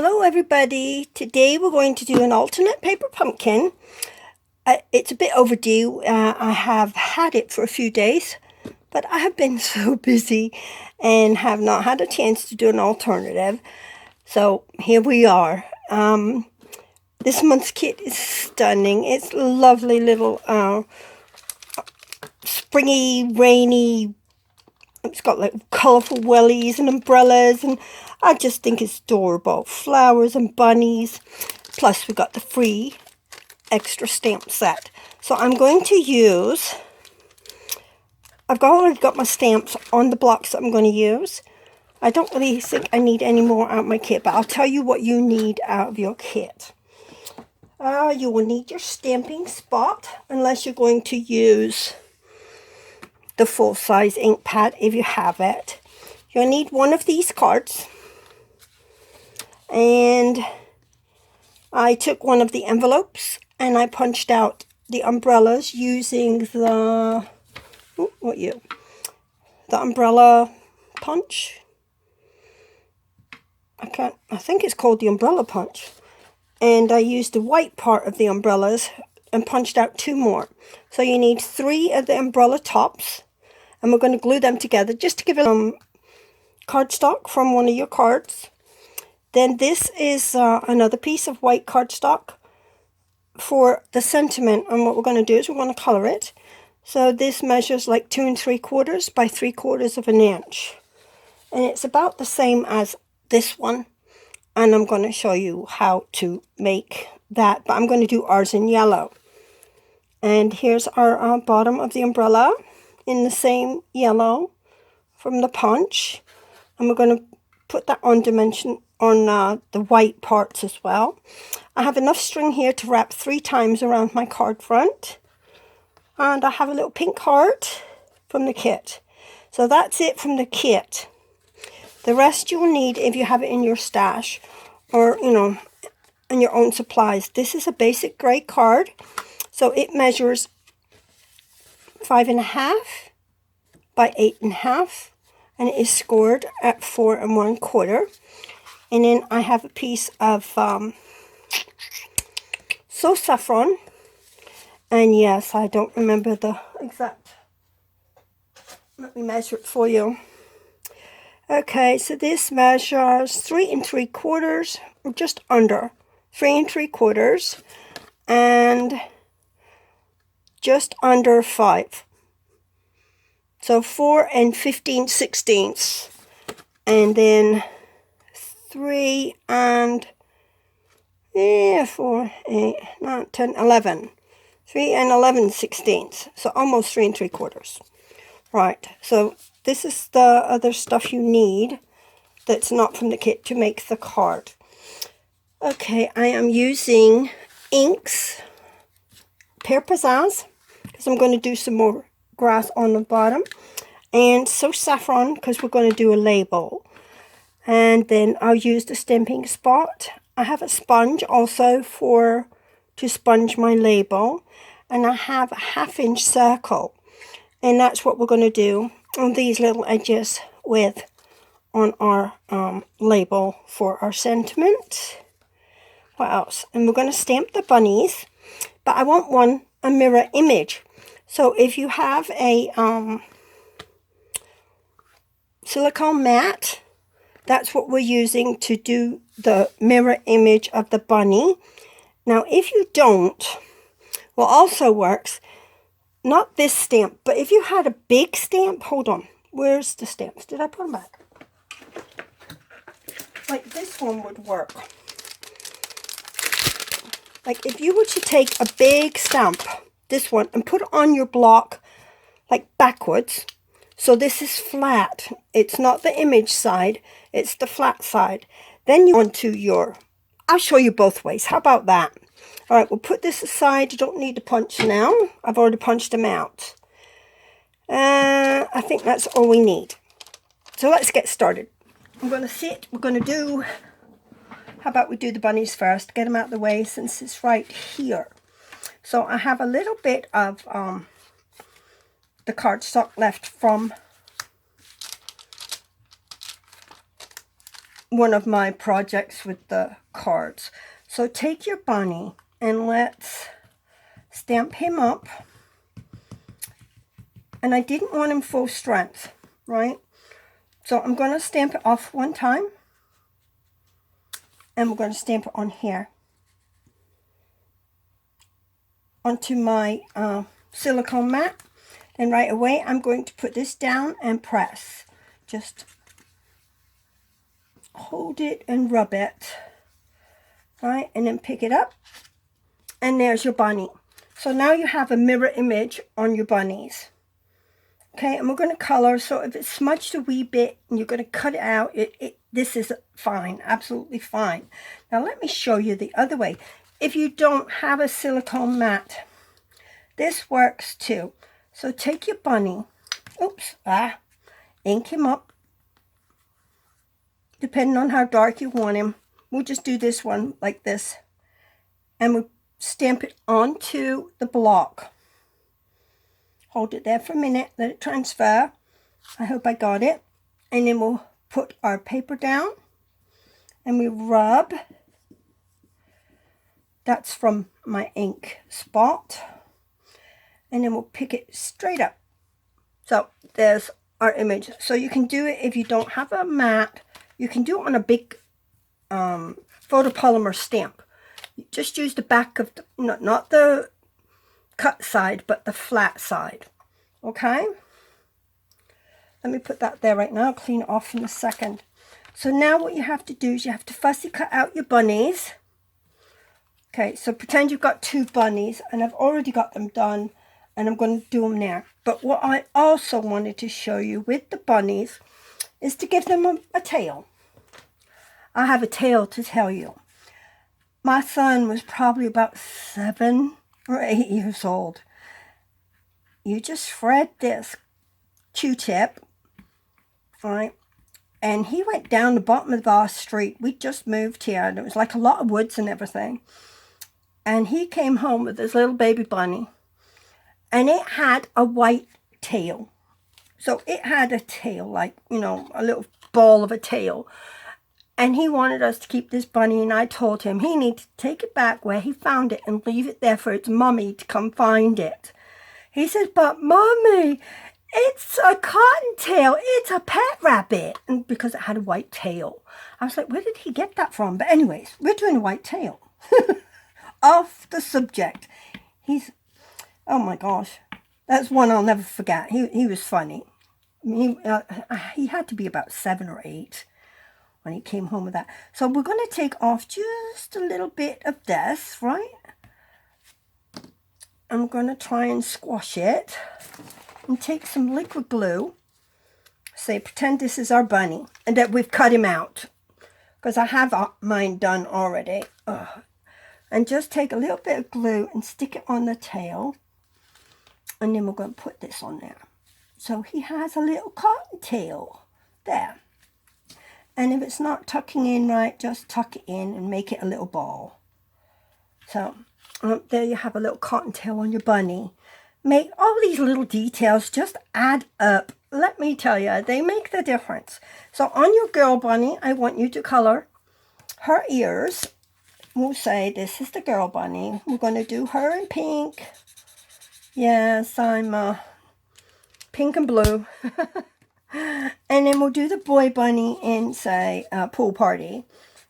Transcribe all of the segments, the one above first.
Hello everybody, today we're going to do an alternate paper pumpkin. It's a bit overdue. I have had it for a few days, but I have been so busy and have not had a chance to do an alternative. So here we are. This month's kit is stunning. It's lovely little springy, rainy. It's got like colourful wellies and umbrellas, and I just think it's adorable. Flowers and bunnies. Plus we got the free extra stamp set. So I'm going to use, I've already got my stamps on the blocks that I'm going to use. I don't really think I need any more out of my kit, but I'll tell you what you need out of your kit. You will need your stamping spot, unless you're going to use the full-size ink pad if you have it. You'll need one of these cards, and I took one of the envelopes and I punched out the umbrellas using the the umbrella punch. I think it's called the umbrella punch. And I used the white part of the umbrellas and punched out two more. So you need 3 of the umbrella tops, and we're going to glue them together just to give it cardstock from one of your cards. Then this is another piece of white cardstock for the sentiment, and what we're going to do is we're going to color it. So this measures like 2 3/4 by 3/4 of an inch, and it's about the same as this one, and I'm going to show you how to make that, but I'm going to do ours in yellow. And here's our bottom of the umbrella in the same yellow from the punch, and we're going to put that on dimension on the white parts as well. I have enough string here to wrap 3 times around my card front, and I have a little pink heart from the kit. So that's it from the kit. The rest you will need if you have it in your stash, or in your own supplies. This is a basic gray card, so it measures 5.5 by 8.5, and it is scored at 4 1/4. And then I have a piece of So Saffron, and yes, I don't remember the exact. Let me measure it for you. Okay, so this measures 3 3/4, or just under 3 3/4, and just under 5. So 4 15/16, and then 3 and 4, 8, 9, 10, 11. 3 11/16, so almost 3 3/4. Right, so this is the other stuff you need that's not from the kit to make the card. Okay, I am using inks, Pear Pizzazz, because I'm going to do some more grass on the bottom, and So Saffron, because we're going to do a label. And then I'll use the stamping spot. I have a sponge also to sponge my label, and I have a 1/2-inch circle, and that's what we're going to do on these little edges on our label for our sentiment. What else? And we're going to stamp the bunnies, but I want a mirror image. So if you have a silicone mat, that's what we're using to do the mirror image of the bunny. Now if you don't, what also works, not this stamp, but if you had a big stamp, hold on, where's the stamps? Did I put them back? Like this one would work. Like if you were to take a big stamp, this one, and put it on your block like backwards, so this is flat. It's not the image side, it's the flat side. Then you onto your, I'll show you both ways. How about that? All right, we'll put this aside. You don't need to punch now. I've already punched them out. I think that's all we need. So let's get started. I'm going to sit. We're going to do, how about we do the bunnies first? Get them out of the way since it's right here. So I have a little bit of the cardstock left from one of my projects with the cards. So take your bunny and let's stamp him up. And I didn't want him full strength, right? So I'm going to stamp it off one time. And we're going to stamp it on here. Onto my silicone mat. And right away I'm going to put this down and press. Just hold it and rub it. Right, and then pick it up. And there's your bunny. So now you have a mirror image on your bunnies. Okay, and we're going to color. So if it's smudged a wee bit and you're going to cut it out, this is fine, absolutely fine. Now let me show you the other way. If you don't have a silicone mat, this works too. So take your bunny, ink him up, depending on how dark you want him. We'll just do this one like this, and we'll stamp it onto the block. Hold it there for a minute, let it transfer. I hope I got it. And then we'll put our paper down and we rub. That's from my ink spot. And then we'll pick it straight up. So there's our image. So you can do it if you don't have a mat. You can do it on a big photopolymer stamp. You just use the back of the, not the cut side, but the flat side. Okay, let me put that there right now. I'll clean it off in a second. So now what you have to do is you have to fussy cut out your bunnies. Okay, so pretend you've got 2 bunnies, and I've already got them done, and I'm going to do them there. But what I also wanted to show you with the bunnies is to give them a tail. I have a tale to tell you. My son was probably about 7 or 8 years old. You just thread this Q-tip, right? And he went down the bottom of our street. We just moved here, and it was like a lot of woods and everything. And he came home with his little baby bunny, and it had a white tail. So it had a tail, like, you know, a little ball of a tail. And he wanted us to keep this bunny, and I told him he needed to take it back where he found it and leave it there for its mummy to come find it. He says, but Mommy, it's a cottontail. It's a pet rabbit. And because it had a white tail. I was like, where did he get that from? But anyways, we're doing a white tail. Off the subject. Oh my gosh. That's one I'll never forget. He was funny. He had to be about 7 or 8. When he came home with that. So we're going to take off just a little bit of this, right? I'm going to try and squash it and take some liquid glue. Say, pretend this is our bunny and that we've cut him out, because I have mine done already. And just take a little bit of glue and stick it on the tail, and then we're going to put this on there. So he has a little cottontail there. And if it's not tucking in right, just tuck it in and make it a little ball. So there you have a little cottontail on your bunny. Make all these little details just add up. Let me tell you, they make the difference. So on your girl bunny, I want you to color her ears. We'll say this is the girl bunny. We're going to do her in pink. Yes, I'm pink and blue. And then we'll do the boy bunny in, say, Pool Party.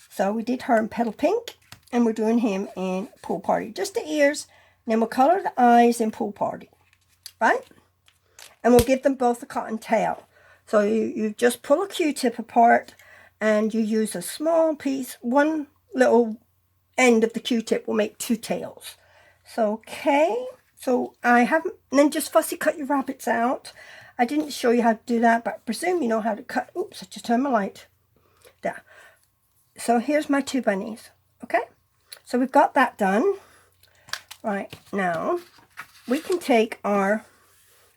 So we did her in Petal Pink, and we're doing him in Pool Party. Just the ears, and then we'll color the eyes in Pool Party, right? And we'll give them both a cotton tail. So you just pull a Q-tip apart, and you use a small piece. One little end of the Q-tip will make 2 tails. So, okay. So I haven't, and then just fussy cut your rabbits out. I didn't show you how to do that, but I presume you know how to cut. Oops, I just turned my light. There. So here's my 2 bunnies. Okay? So we've got that done. Right, now we can take our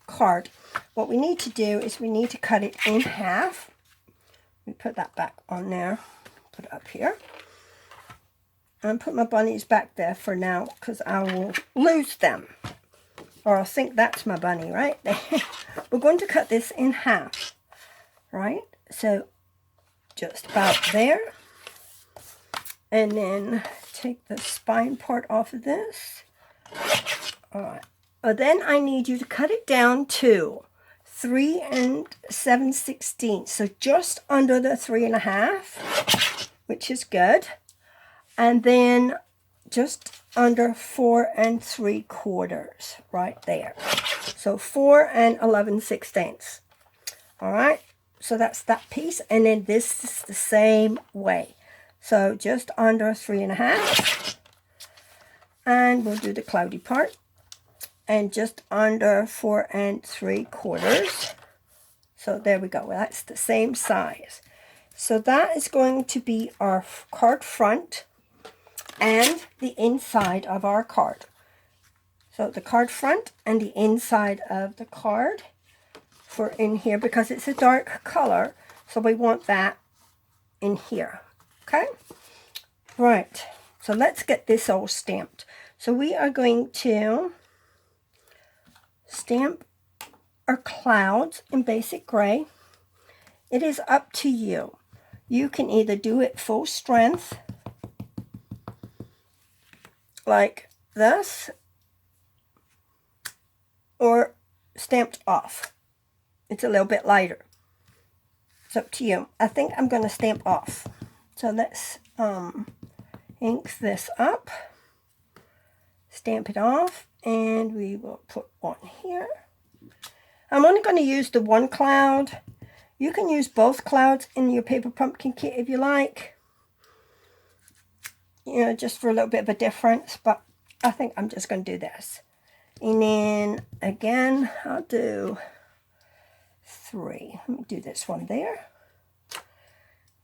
card. What we need to do is we need to cut it in half. We put that back on there. Put it up here. And put my bunnies back there for now, because I will lose them. Or I'll think that's my bunny, right? We're going to cut this in half, right? So just about there. And then take the spine part off of this. All right. Then I need you to cut it down to 3 7/16. So just under the 3.5, which is good. And then just under 4 3/4 right there. So 4 11/16. All right. So that's that piece. And then this is the same way. So just under 3.5, and we'll do the cloudy part, and just under 4 3/4. So there we go. That's the same size. So that is going to be our card front and the inside of our card. So the card front and the inside of the card for in here, because it's a dark color, so we want that in here. Okay, right, so let's get this all stamped. So we are going to stamp our clouds in basic gray. It is up to you. You can either do it full strength, like this, or stamped off. It's a little bit lighter. It's up to you. I think I'm going to stamp off. So let's ink this up, stamp it off, and we will put one here. I'm only going to use the one cloud. You can use both clouds in your paper pumpkin kit if you like. You know, just for a little bit of a difference, but I think I'm just going to do this. And then again, I'll do 3. Let me do this one there.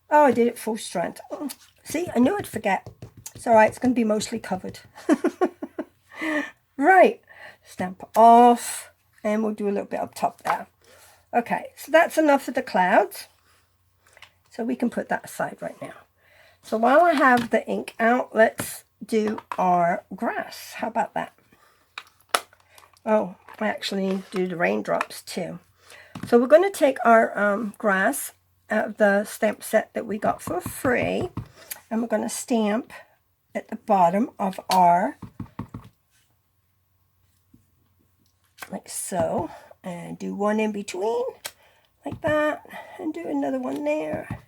Oh, I did it full strength. Oh, see, I knew I'd forget. It's all right. It's going to be mostly covered. Right. Stamp off. And we'll do a little bit up top there. Okay. So that's enough of the clouds. So we can put that aside right now. So while I have the ink out, let's do our grass. How about that? Oh, I actually need to do the raindrops too. So we're going to take our grass out of the stamp set that we got for free, and we're going to stamp at the bottom of our, like so, and do one in between like that, and do another one there,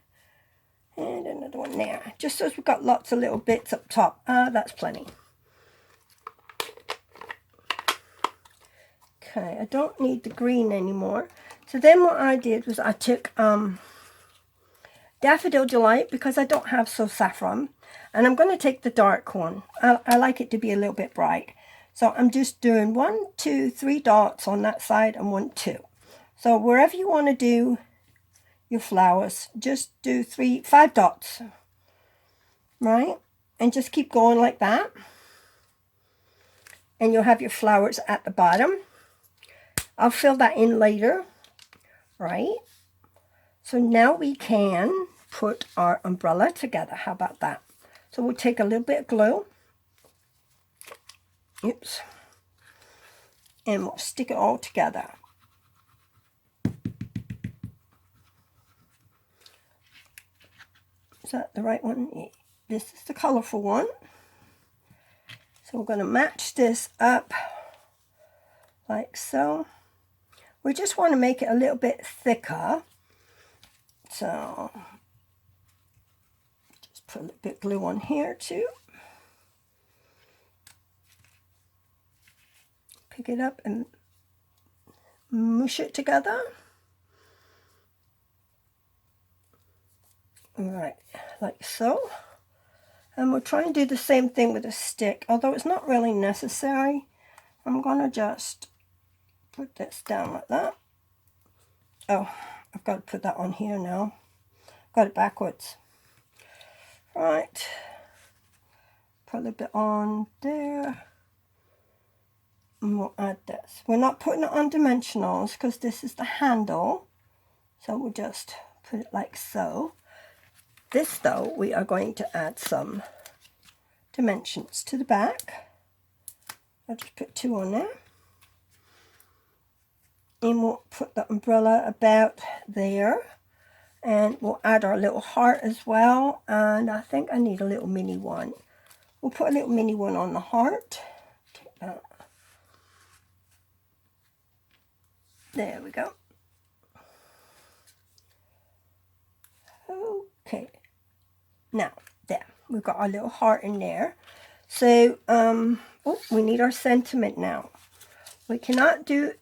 and another one there, just so we've got lots of little bits up top. That's plenty. Okay, I don't need the green anymore. So then what I did was I took Daffodil Delight, because I don't have So Saffron, and I'm going to take the dark one. I like it to be a little bit bright. So I'm just doing 1, 2, 3 dots on that side, and 1, 2. So wherever you want to do your flowers, just do 3, 5 dots, right? And just keep going like that. And you'll have your flowers at the bottom. I'll fill that in later, right? So now we can put our umbrella together. How about that? So we'll take a little bit of glue. Oops. And we'll stick it all together. Is that the right one? This is the colorful one. So we're going to match this up like so. We just want to make it a little bit thicker. So just put a little bit of glue on here too. Pick it up and mush it together. Right, like so. And we'll try and do the same thing with a stick, although it's not really necessary. I'm going to just put this down like that. Oh, I've got to put that on here now. Got it backwards. Right. Put a little bit on there. And we'll add this. We're not putting it on dimensionals because this is the handle. So we'll just put it like so. This, though, we are going to add some dimensions to the back. I'll just put 2 on there. And we'll put the umbrella about there. And we'll add our little heart as well. And I think I need a little mini one. We'll put a little mini one on the heart. There we go. Okay. Now, there. We've got our little heart in there. So, we need our sentiment now. We cannot do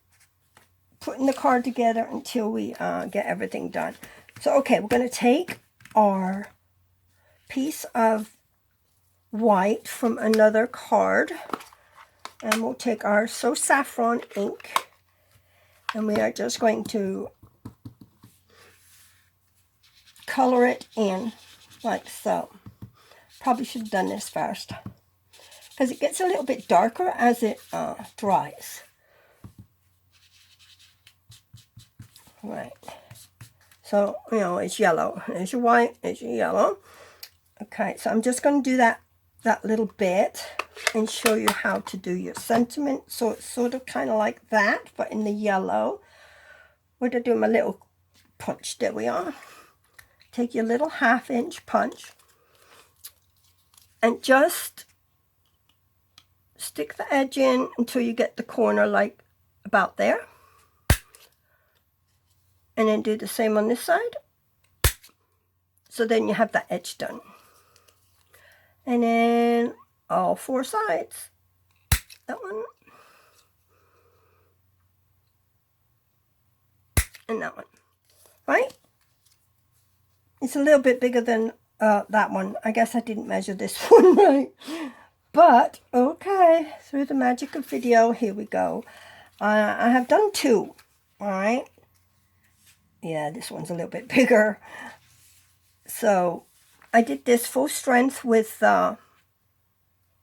putting the card together until we get everything done. So, okay, we're going to take our piece of white from another card, and we'll take our So Saffron ink, and we are just going to color it in like so. Probably should have done this first because it gets a little bit darker as it dries. Right. So, you know, it's yellow. There's your white, there's your yellow. Okay, so I'm just going to do that little bit and show you how to do your sentiment. So it's sort of kind of like that, but in the yellow. We're going to do my little punch. There we are. Take your little 1/2 inch punch and just stick the edge in until you get the corner like about there. And then do the same on this side. So then you have that edge done. And then all 4 sides. That one. And that one. Right? It's a little bit bigger than that one. I guess I didn't measure this one right. But, okay. Through the magic of video, here we go. I have done 2. Alright. Yeah, this one's a little bit bigger. So, I did this full strength with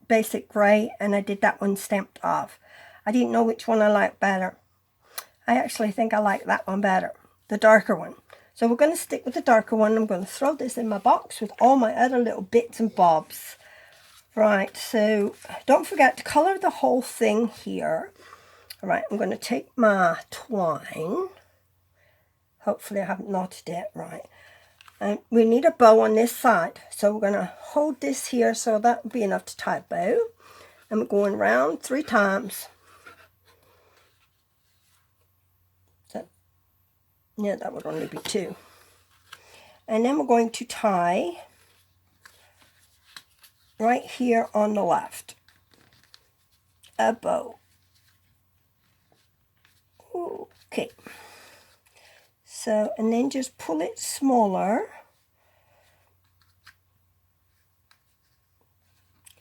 basic gray, and I did that one stamped off. I didn't know which one I liked better. I actually think I like that one better, the darker one. So we're going to stick with the darker one. I'm going to throw this in my box with all my other little bits and bobs. Right, so don't forget to color the whole thing here. All right, I'm going to take my twine. Hopefully I haven't knotted it right. And we need a bow on this side. So we're going to hold this here, so that will be enough to tie a bow. And we're going round 3 times. So, yeah, that would only be 2. And then we're going to tie right here on the left a bow. Okay. So, and then just pull it smaller.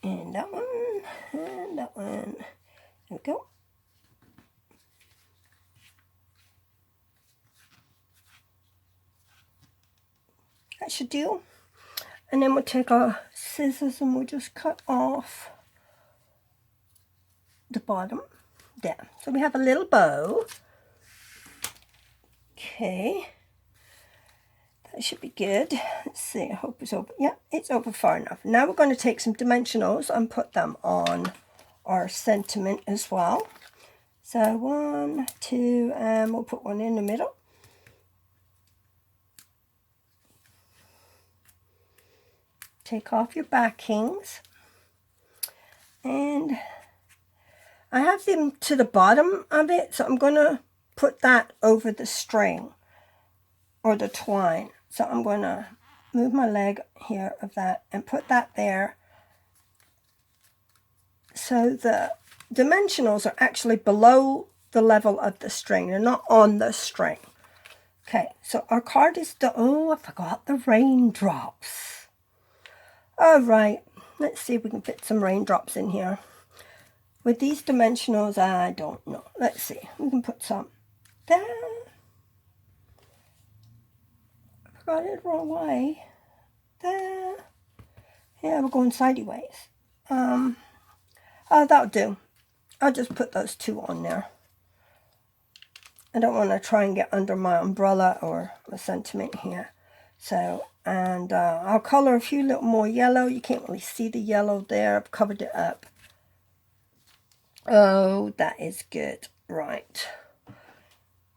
And that one, and that one. There we go. That should do. And then we'll take our scissors and we'll just cut off the bottom. There. So we have a little bow. Okay. That should be good. Let's see. I hope it's open. Yeah, it's open far enough. Now we're going to take some dimensionals and put them on our sentiment as well. So 1, 2, and we'll put one in the middle. Take off your backings. And I have them to the bottom of it, so I'm going to put that over the string or the twine. So I'm going to move my leg here of that and put that there. So the dimensionals are actually below the level of the string. They're not on the string. Okay, so our card is done. Oh, I forgot the raindrops. All right, let's see if we can fit some raindrops in here. With these dimensionals, I don't know. Let's see. We can put some there. I got it the wrong way. There. Yeah, we're going sideways. Oh, that'll do. I'll just put those 2 on there. I don't want to try and get under my umbrella or the sentiment here. So, and I'll color a few little more yellow. You can't really see the yellow there. I've covered it up. Oh, that is good. Right.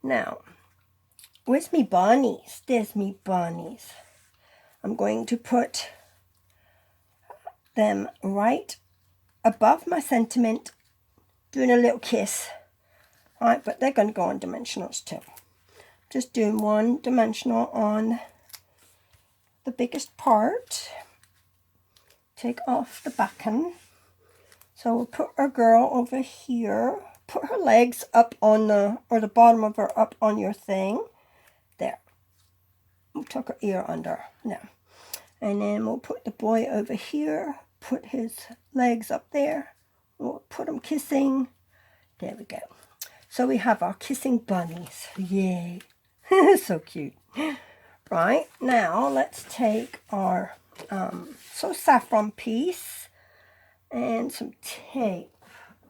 Now, where's me bunnies? There's me bunnies. I'm going to put them right above my sentiment, doing a little kiss. All right, but they're going to go on dimensionals too. Just doing one dimensional on the biggest part. Take off the backing. So we'll put our girl over here. Put her legs up on the, or the bottom of her up on your thing. There. We'll tuck her ear under. Now. And then we'll put the boy over here. Put his legs up there. We'll put him kissing. There we go. So we have our kissing bunnies. Yay. So cute. Right, now let's take our saffron piece and some tape.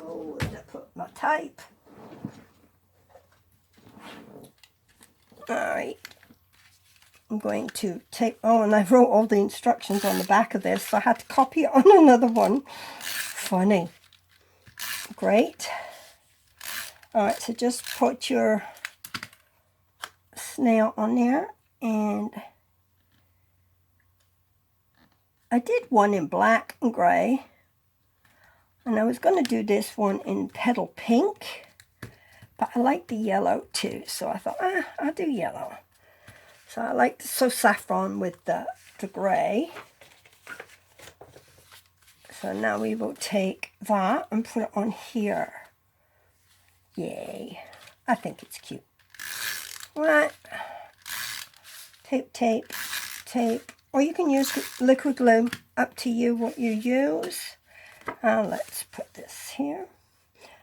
Oh, where did I put my tape? Alright. I'm going to take, oh, and I wrote all the instructions on the back of this, so I had to copy it on another one. Funny. Great. Alright, so just put your snail on there, and I did one in black and grey, and I was going to do this one in petal pink, but I like the yellow too, so I thought, I'll do yellow. So I like to sew saffron with the grey. So now we will take that and put it on here. Yay. I think it's cute. Right. Tape, tape, tape. Or you can use liquid glue. Up to you what you use. Let's put this here.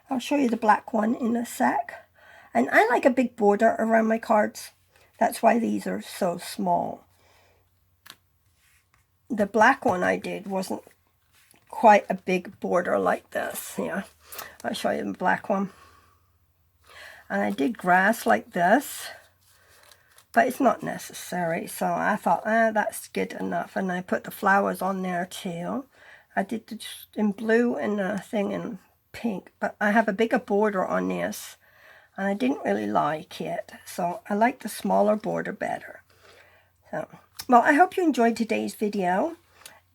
I'll show you the black one in a sec. And I like a big border around my cards. That's why these are so small. The black one I did wasn't quite a big border like this. Yeah, I'll show you the black one. And I did grass like this, but it's not necessary. So I thought, that's good enough. And I put the flowers on there too. I did the in blue and the thing in pink, but I have a bigger border on this, and I didn't really like it. So I like the smaller border better. So, well, I hope you enjoyed today's video,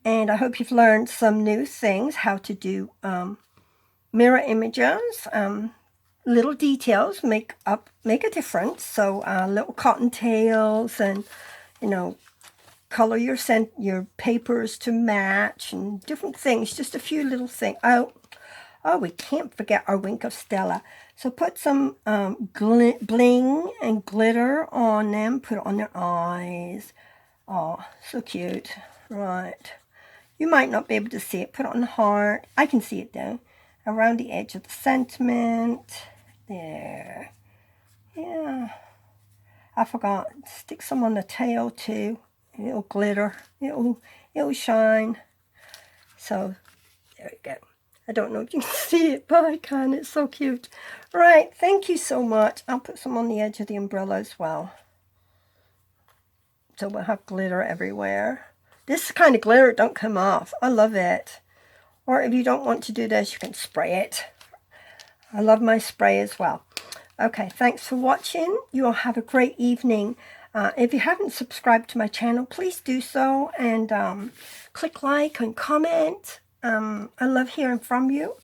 and I hope you've learned some new things, how to do mirror images. Little details make a difference. So little cottontails, and color your papers to match, and different things. Just a few little things. Oh, we can't forget our Wink of Stella. So put some bling and glitter on them. Put it on their eyes. Oh, so cute. Right. You might not be able to see it. Put it on the heart. I can see it though. Around the edge of the sentiment. There. Yeah. I forgot. Stick some on the tail too. It'll glitter. It'll shine. So there you go. I don't know if you can see it, but I can. It's so cute. Right. Thank you so much. I'll put some on the edge of the umbrella as well. So we'll have glitter everywhere. This kind of glitter don't come off. I love it. Or if you don't want to do this, you can spray it. I love my spray as well. Okay, thanks for watching. You all have a great evening. If you haven't subscribed to my channel, please do so, and click like and comment. I love hearing from you.